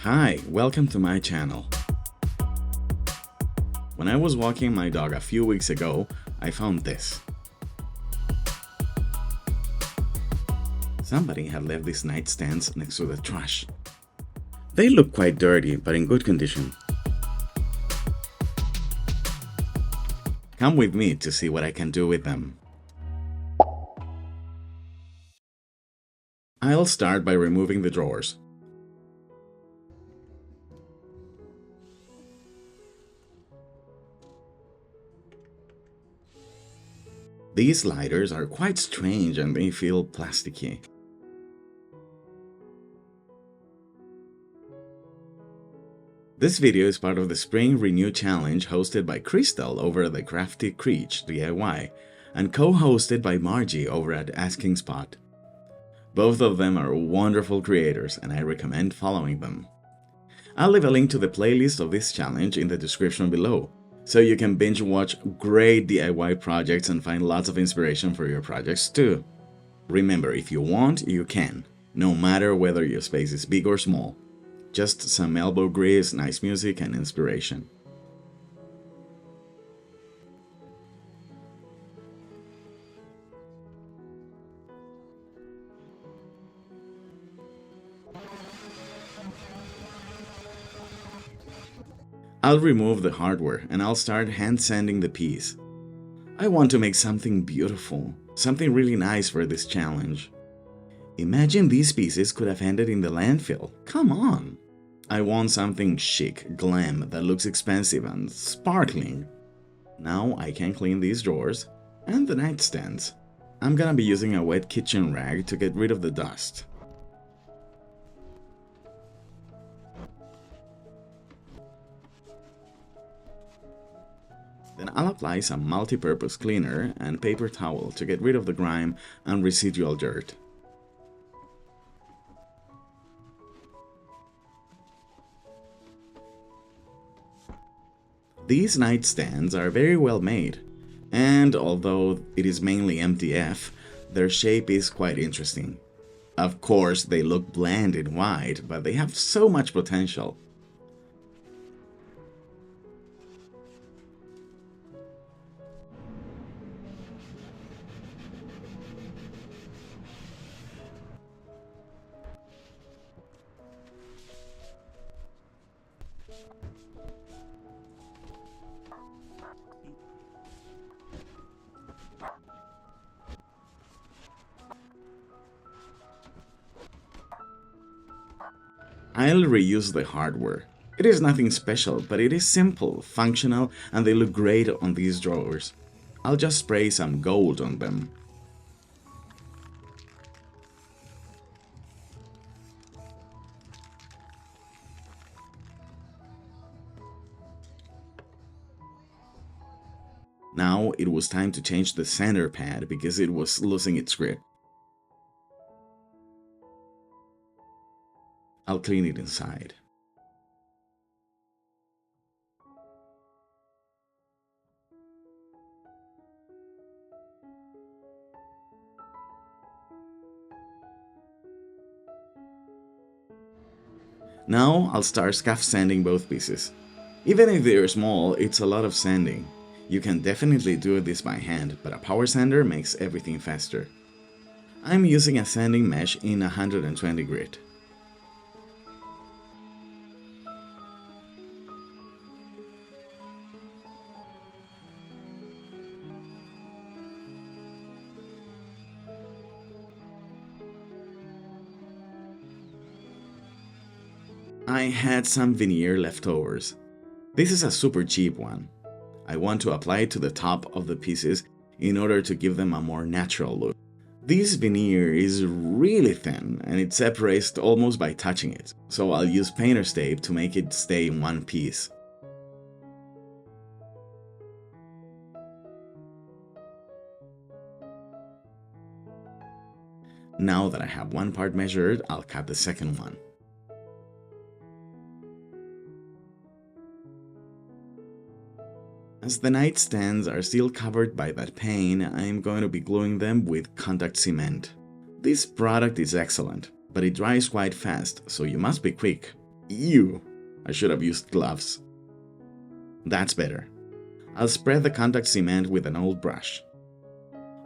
Hi, welcome to my channel. When I was walking my dog a few weeks ago, I found this. Somebody had left these nightstands next to the trash. They look quite dirty, but in good condition. Come with me to see what I can do with them. I'll start by removing the drawers. These sliders are quite strange and they feel plasticky. This video is part of the Spring Renew Challenge hosted by Crystal over at the Crafty Creech DIY and co-hosted by Margie over at Asking Spot. Both of them are wonderful creators and I recommend following them. I'll leave a link to the playlist of this challenge in the description below, so you can binge watch great DIY projects and find lots of inspiration for your projects too. Remember, if you want, you can, no matter whether your space is big or small. Just some elbow grease, nice music, and inspiration. I'll remove the hardware and I'll start hand sanding the piece. I want to make something beautiful, something really nice for this challenge. Imagine these pieces could have ended in the landfill. Come on! I want something chic, glam, that looks expensive and sparkling. Now I can clean these drawers and the nightstands. I'm gonna be using a wet kitchen rag to get rid of the dust. Then I'll apply some multi-purpose cleaner and paper towel to get rid of the grime and residual dirt. These nightstands are very well made, and although it is mainly MDF, their shape is quite interesting. Of course, they look bland in white, but they have so much potential. I'll reuse the hardware. It is nothing special, but it is simple, functional, and they look great on these drawers. I'll just spray some gold on them. Now it was time to change the center pad because it was losing its grip. I'll clean it inside. Now I'll start scuff sanding both pieces. Even if they're small, it's a lot of sanding. You can definitely do this by hand, but a power sander makes everything faster. I'm using a sanding mesh in 120 grit. I had some veneer leftovers. This is a super cheap one. I want to apply it to the top of the pieces in order to give them a more natural look. This veneer is really thin and it separates almost by touching it, so I'll use painter's tape to make it stay in one piece. Now that I have one part measured, I'll cut the second one. As the nightstands are still covered by that paint, I'm going to be gluing them with contact cement. This product is excellent, but it dries quite fast, so you must be quick. Ew, I should have used gloves. That's better. I'll spread the contact cement with an old brush.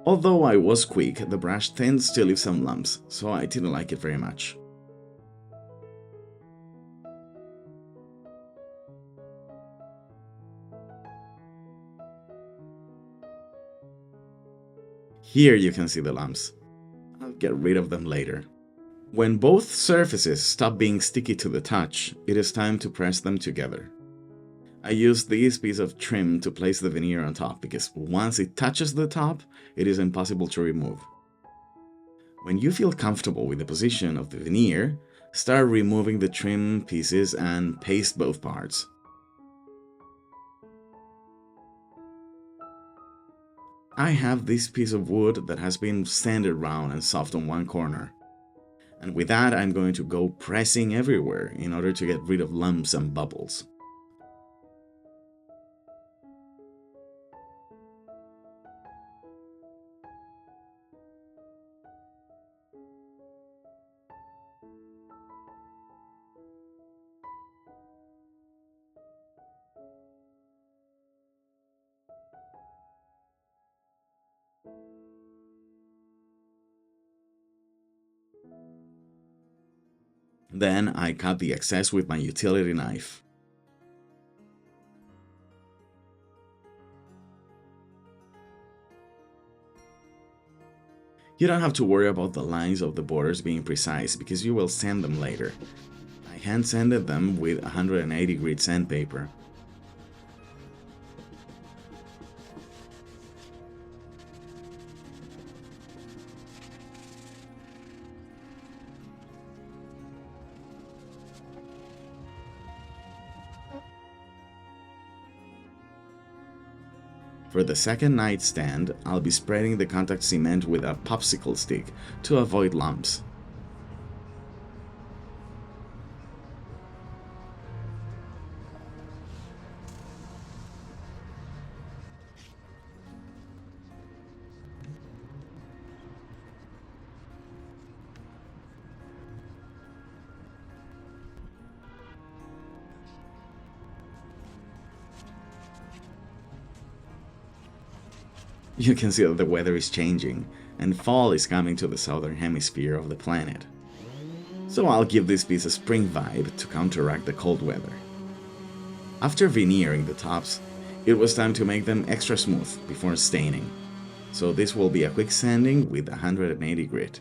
Although I was quick, the brush tends to leave some lumps, so I didn't like it very much. Here you can see the lumps. I'll get rid of them later. When both surfaces stop being sticky to the touch, it is time to press them together. I use this piece of trim to place the veneer on top because once it touches the top, it is impossible to remove. When you feel comfortable with the position of the veneer, start removing the trim pieces and paste both parts. I have this piece of wood that has been sanded round and soft on one corner. And with that, I'm going to go pressing everywhere in order to get rid of lumps and bubbles. Then I cut the excess with my utility knife. You don't have to worry about the lines of the borders being precise because you will sand them later. I hand sanded them with 180 grit sandpaper. For the second nightstand, I'll be spreading the contact cement with a popsicle stick to avoid lumps. You can see that the weather is changing, and fall is coming to the southern hemisphere of the planet. So I'll give this piece a spring vibe to counteract the cold weather. After veneering the tops, it was time to make them extra smooth before staining. So this will be a quick sanding with 180 grit.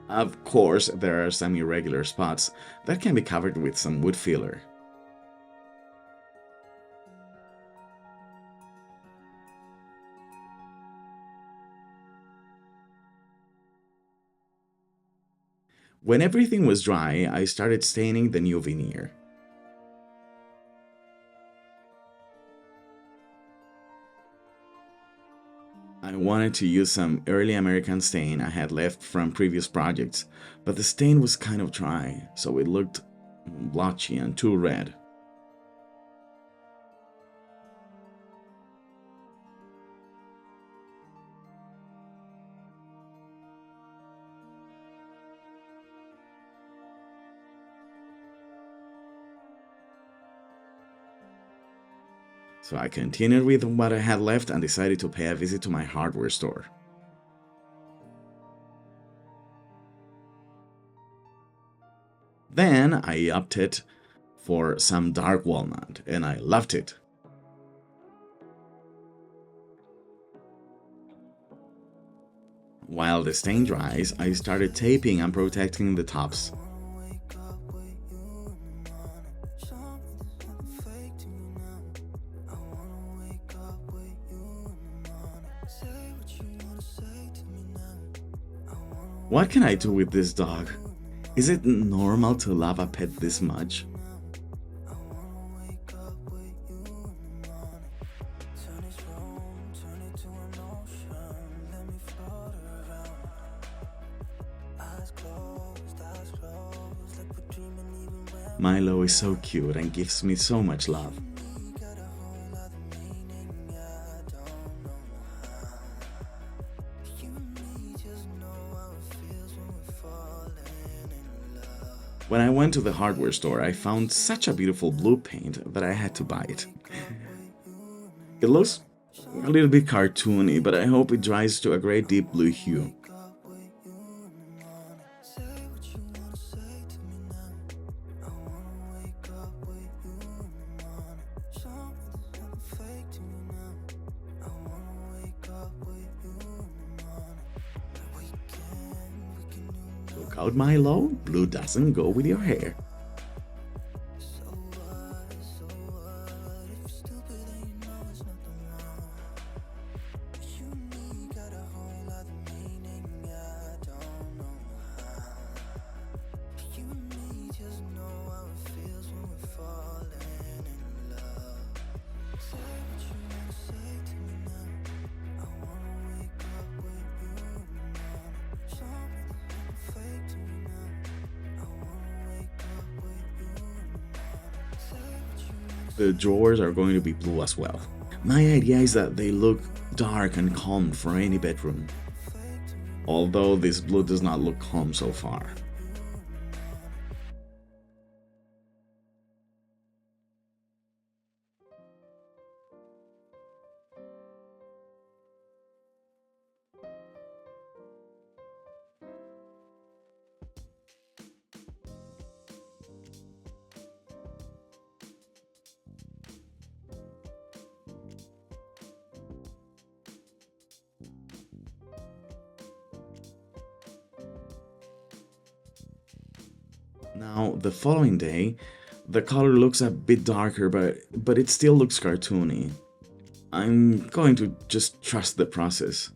Of course, there are some irregular spots that can be covered with some wood filler. When everything was dry, I started staining the new veneer. I wanted to use some early American stain I had left from previous projects, but the stain was kind of dry, so it looked blotchy and too red. So I continued with what I had left and decided to pay a visit to my hardware store. Then I opted for some dark walnut, and I loved it. While the stain dries, I started taping and protecting the tops. What can I do with this dog? Is it normal to love a pet this much? Milo is so cute and gives me so much love. When I went to the hardware store, I found such a beautiful blue paint that I had to buy it. It looks a little bit cartoony, but I hope it dries to a great deep blue hue. Look out, Milo, blue doesn't go with your hair. The drawers are going to be blue as well. My idea is that they look dark and calm for any bedroom, although this blue does not look calm so far. Now, the following day, the color looks a bit darker, but it still looks cartoony. I'm going to just trust the process.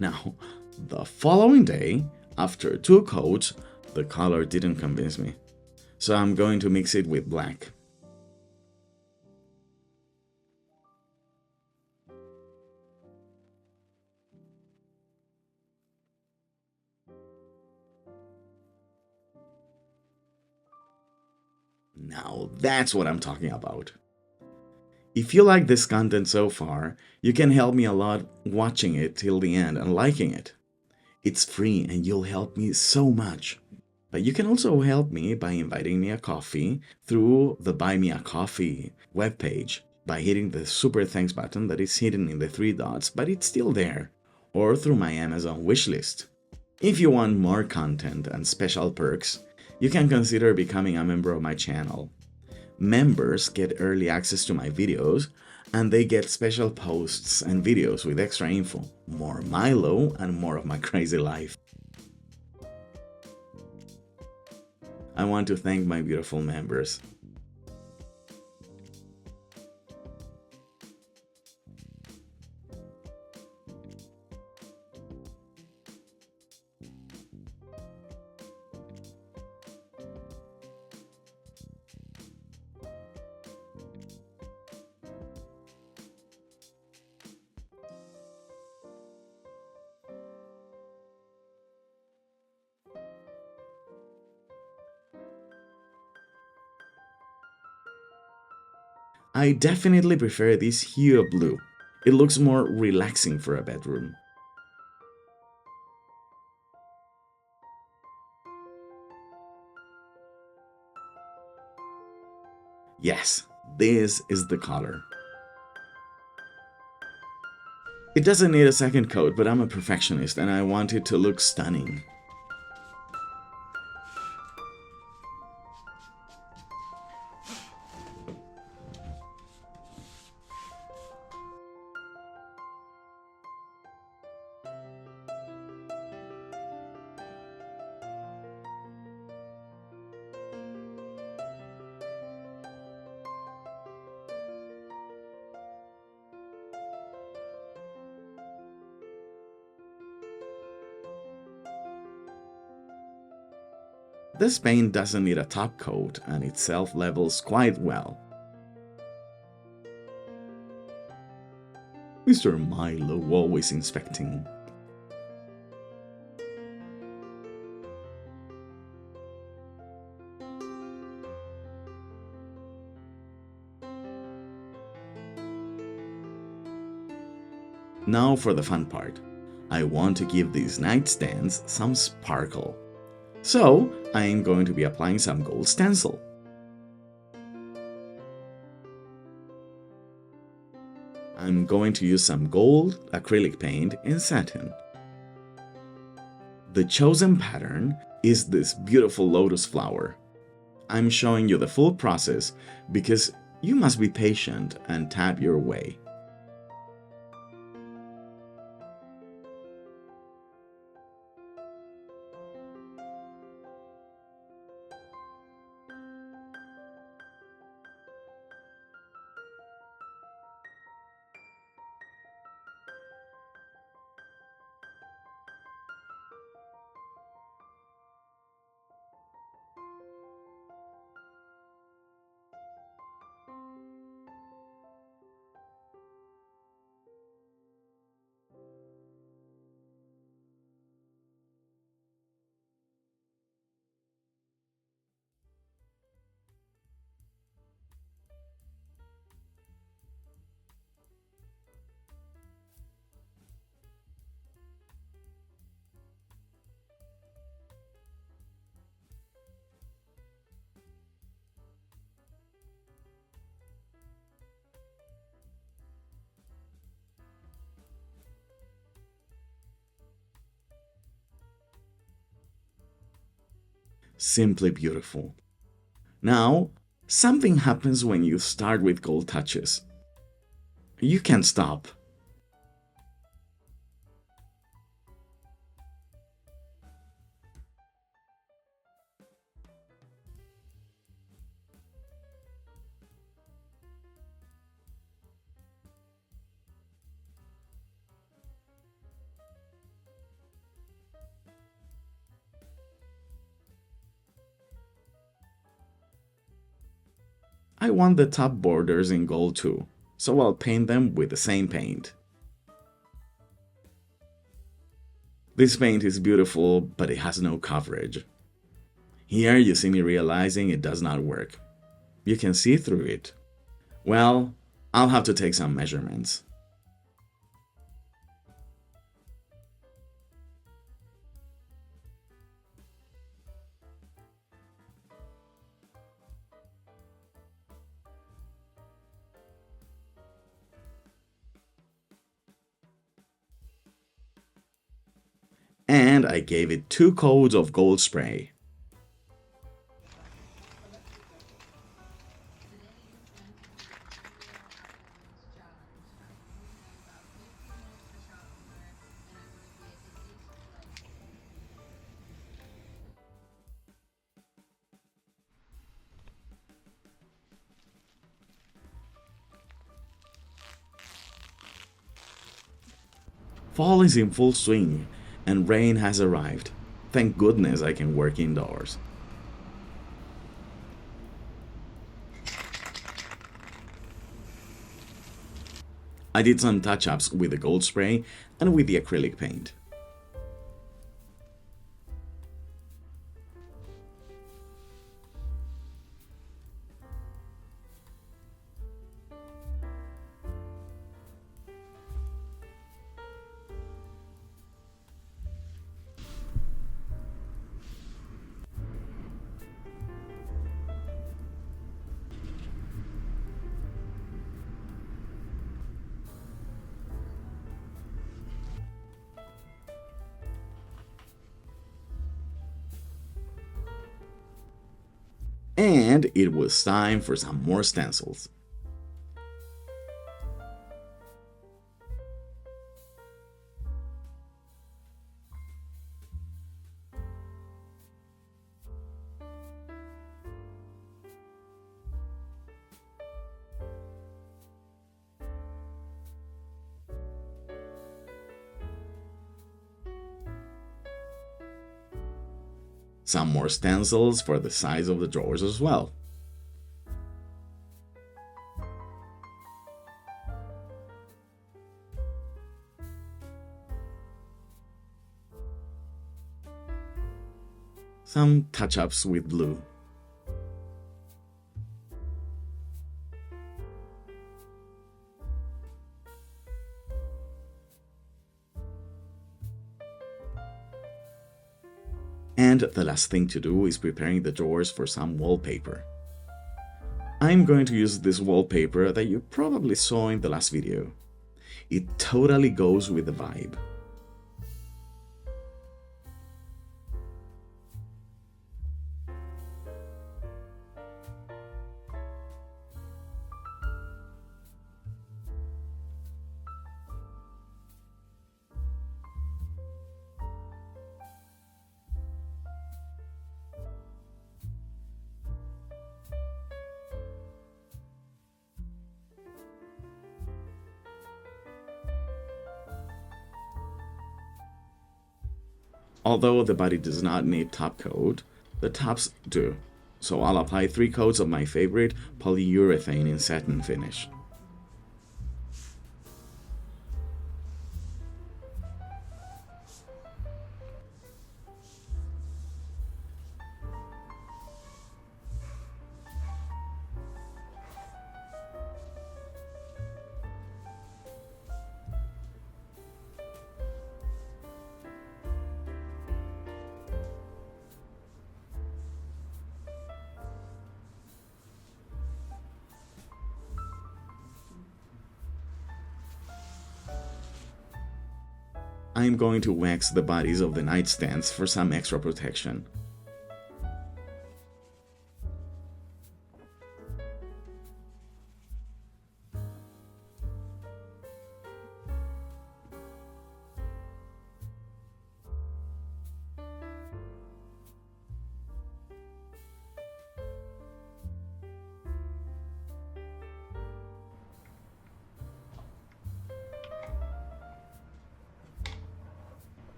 Now, the following day, after 2 coats, the color didn't convince me. So I'm going to mix it with black. Now that's what I'm talking about. If you like this content so far, you can help me a lot watching it till the end and liking it. It's free and you'll help me so much. But you can also help me by inviting me a coffee through the Buy Me a Coffee webpage by hitting the super thanks button that is hidden in the 3 dots, but it's still there, or through my Amazon wishlist. If you want more content and special perks, you can consider becoming a member of my channel. Members get early access to my videos, and they get special posts and videos with extra info, more Milo, and more of my crazy life. I want to thank my beautiful members. I definitely prefer this hue of blue. It looks more relaxing for a bedroom. Yes, this is the color. It doesn't need a second coat, but I'm a perfectionist and I want it to look stunning. This paint doesn't need a top coat and it self-levels quite well. Mr. Milo always inspecting. Now for the fun part. I want to give these nightstands some sparkle. So I am going to be applying some gold stencil. I'm going to use some gold acrylic paint in satin. The chosen pattern is this beautiful lotus flower. I'm showing you the full process because you must be patient and tap your way. Simply beautiful. Now, something happens when you start with gold touches. You can't stop. I want the top borders in gold too, so I'll paint them with the same paint. This paint is beautiful, but it has no coverage. Here you see me realizing it does not work. You can see through it. Well, I'll have to take some measurements. And I gave it 2 coats of gold spray. Fall is in full swing, and rain has arrived. Thank goodness I can work indoors. I did some touch-ups with the gold spray and with the acrylic paint. And it was time for some more stencils. some more stencils for the size of the drawers as well. Some touch-ups with blue. And the last thing to do is preparing the drawers for some wallpaper. I'm going to use this wallpaper that you probably saw in the last video. It totally goes with the vibe. Although the body does not need top coat, the tops do. So I'll apply 3 coats of my favorite polyurethane in satin finish. I'm going to wax the bodies of the nightstands for some extra protection.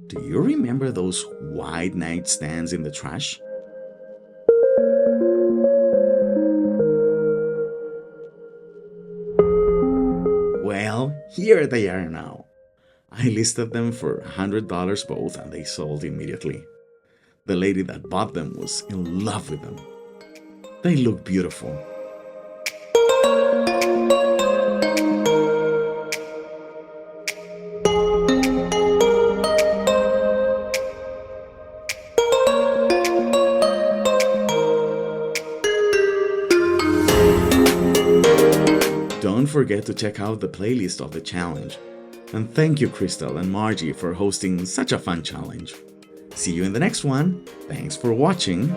Do you remember those white nightstands in the trash? Well, here they are now. I listed them for $100 both and they sold immediately. The lady that bought them was in love with them. They look beautiful. Don't forget to check out the playlist of the challenge. And thank you, Crystal and Margie, for hosting such a fun challenge. See you in the next one. Thanks for watching.